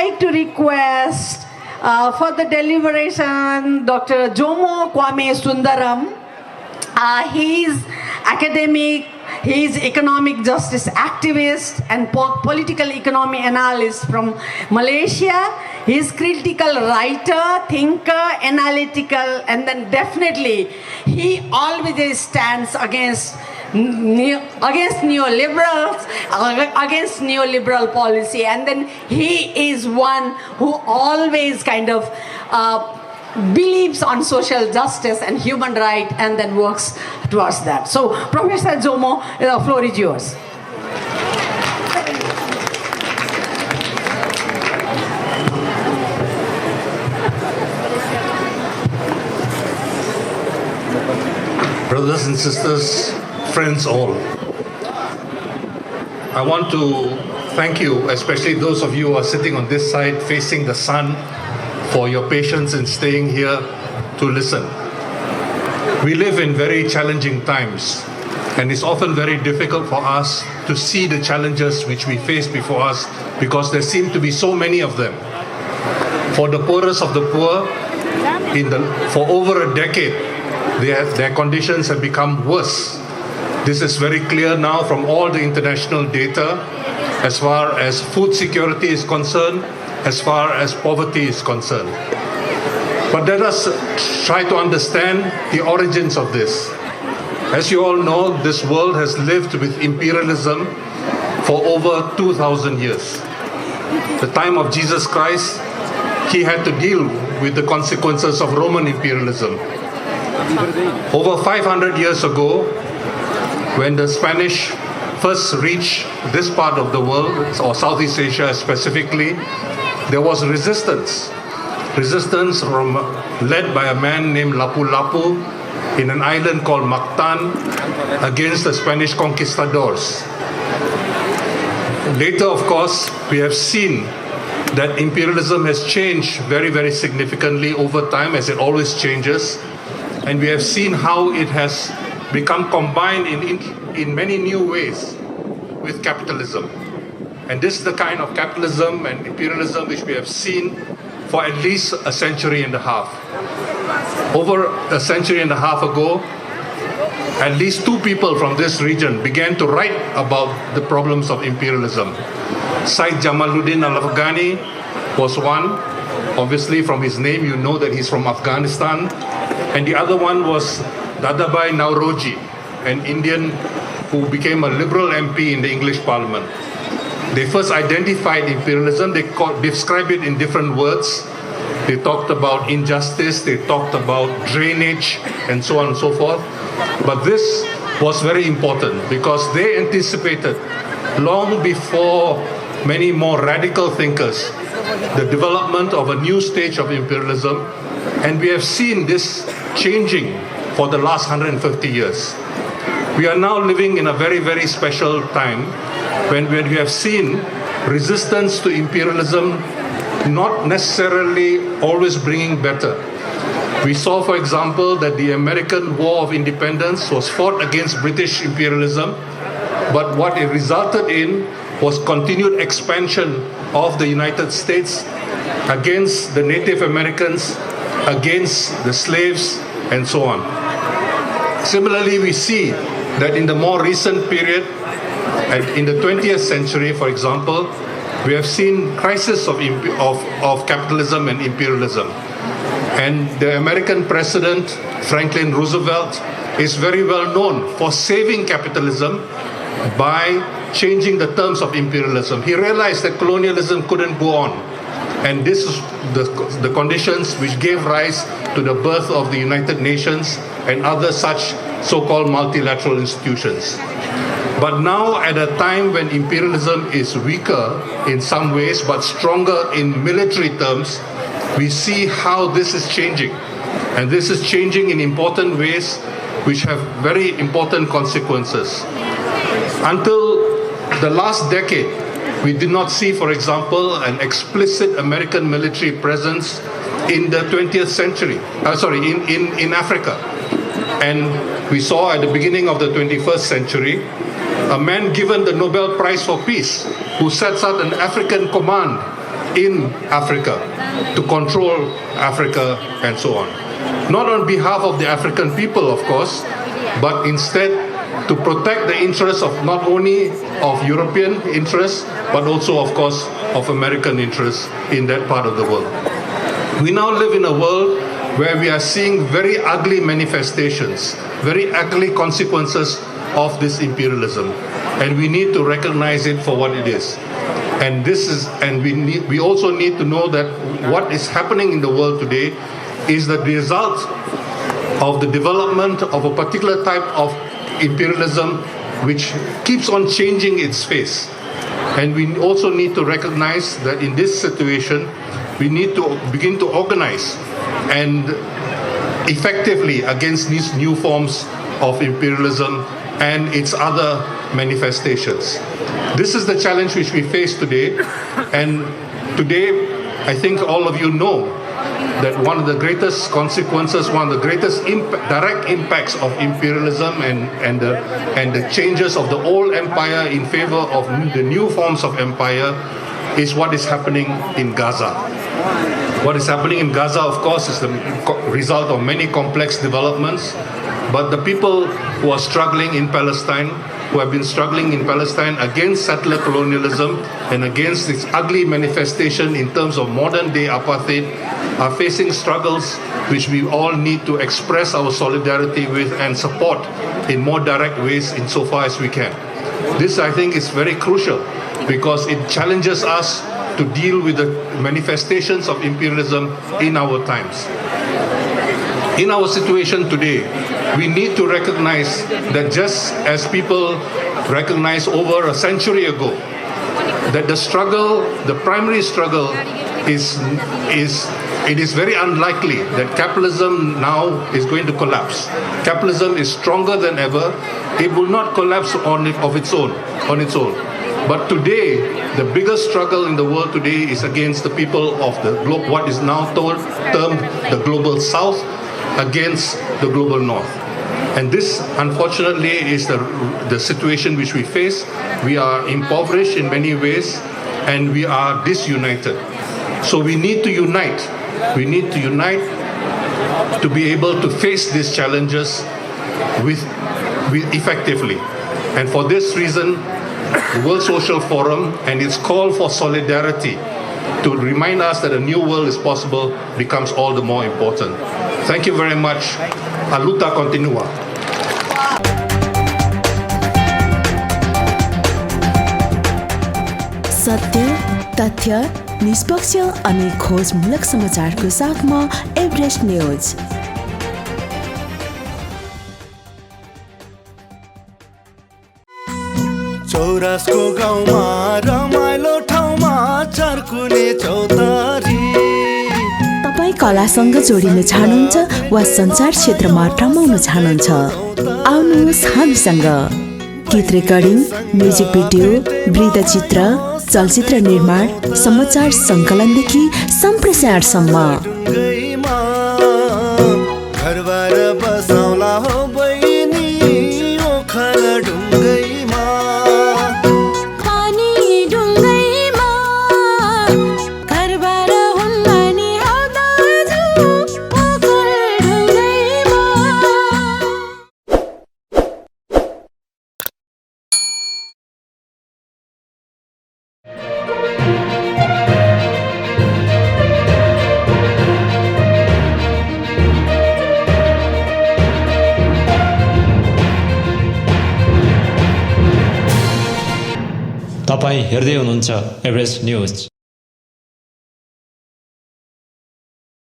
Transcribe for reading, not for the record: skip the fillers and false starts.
like to request for the deliberation Dr. Jomo Kwame Sundaram. He's academic, he's economic justice activist and political economy analyst from Malaysia. He's critical writer, thinker, analytical, and then definitely he always stands against neoliberals, against neoliberal policy, and then he is one who always kind of believes on social justice and human right and then works towards that. So, Professor Jomo, the floor is yours. Brothers and sisters, friends all, I want to thank you, especially those of you who are sitting on this side facing the sun, for your patience in staying here to listen. We live in very challenging times, and it's often very difficult for us to see the challenges which we face before us because there seem to be so many of them. For the poorest of the poor, for over a decade, their conditions have become worse. This is very clear now from all the international data as far as food security is concerned, as far as poverty is concerned. But let us try to understand the origins of this. As you all know, this world has lived with imperialism for over 2,000 years. The time of Jesus Christ, he had to deal with the consequences of Roman imperialism. Over 500 years ago, when the Spanish first reached this part of the world, or Southeast Asia specifically, there was resistance. Resistance led by a man named Lapu-Lapu in an island called Mactan against the Spanish conquistadors. Later, of course, we have seen that imperialism has changed very, very significantly over time, as it always changes. And we have seen how it has become combined in many new ways with capitalism. And this is the kind of capitalism and imperialism which we have seen for at least a century and a half. Over a century and a half ago, at least two people from this region began to write about the problems of imperialism. Said Jamaluddin al-Afghani was one. Obviously, from his name, you know that he's from Afghanistan. And the other one was Dadabhai Nauroji, an Indian who became a Liberal MP in the English Parliament. They first identified imperialism, they described it in different words. They talked about injustice, they talked about drainage, and so on and so forth. But this was very important because they anticipated, long before many more radical thinkers, the development of a new stage of imperialism. And we have seen this changing for the last 150 years. We are now living in a very, very special time when we have seen resistance to imperialism not necessarily always bringing better. We saw, for example, that the American War of Independence was fought against British imperialism, but what it resulted in was continued expansion of the United States against the Native Americans, against the slaves, and so on. Similarly, we see that in the more recent period, in the 20th century, for example, we have seen crisis of capitalism and imperialism. And the American president, Franklin Roosevelt, is very well known for saving capitalism by changing the terms of imperialism. He realized that colonialism couldn't go on. And this is the conditions which gave rise to the birth of the United Nations and other such so-called multilateral institutions. But now, at a time when imperialism is weaker in some ways, but stronger in military terms, we see how this is changing. And this is changing in important ways which have very important consequences. Until the last decade, we did not see, for example, an explicit American military presence in the 20th century, in Africa. And we saw at the beginning of the 21st century, a man given the Nobel Prize for Peace, who sets up an African command in Africa, to control Africa and so on. Not on behalf of the African people, of course, but instead to protect the interests of not only of European interests, but also, of course, of American interests in that part of the world. We now live in a world where we are seeing very ugly manifestations, very ugly consequences of this imperialism, and we need to recognize it for what it is. And we also need to know that what is happening in the world today is the result of the development of a particular type of imperialism which keeps on changing its face. And we also need to recognize that in this situation, we need to begin to organize and effectively against these new forms of imperialism and its other manifestations. This is the challenge which we face today. And today, I think all of you know that one of the greatest consequences, one of the greatest direct impacts of imperialism and the changes of the old empire in favor of the new forms of empire is what is happening in Gaza. What is happening in Gaza, of course, is the result of many complex developments, but the people who are struggling in Palestine, who have been struggling in Palestine against settler colonialism and against its ugly manifestation in terms of modern-day apartheid, are facing struggles which we all need to express our solidarity with and support in more direct ways insofar as we can. This, I think, is very crucial because it challenges us to deal with the manifestations of imperialism in our times. In our situation today, we need to recognize that just as people recognized over a century ago that the struggle, the primary struggle it is very unlikely that capitalism now is going to collapse. Capitalism is stronger than ever. It will not collapse on its own. But today, the biggest struggle in the world today is against the people of the globe, what is now termed the global south, against the global north. And this, unfortunately, is the situation which we face. We are impoverished in many ways, and we are disunited. So we need to unite. We need to unite to be able to face these challenges with effectively. And for this reason, the World Social Forum and its call for solidarity to remind us that a new world is possible becomes all the more important. Thank you very much. A luta continua. सत्य, तथ्य, निष्पक्ष अनि खोजमूलक समाचारको साथमा Everest news. चौरासको गाउँमा रमाइलो ठाउँमा चर्कुने चौतारी। तपाई कलासँग जोडिन चाहनुहुन्छ वा सञ्चार क्षेत्रमा रमाउन चाहनुहुन्छ, आउनुहोस् हामीसँग। गीत रेकर्डिङ, म्युजिक भिडियो, वृत्तचित्र, चलचित्र निर्माण, समाचार सङ्कलनदेखि सम्प्रेषणसम्म। घरबार बसाउला हो बहिनी ओखर ढुङ्गैमा। तपाईं हेर्दै हुनुहुन्छ एभरेस्ट न्यूज।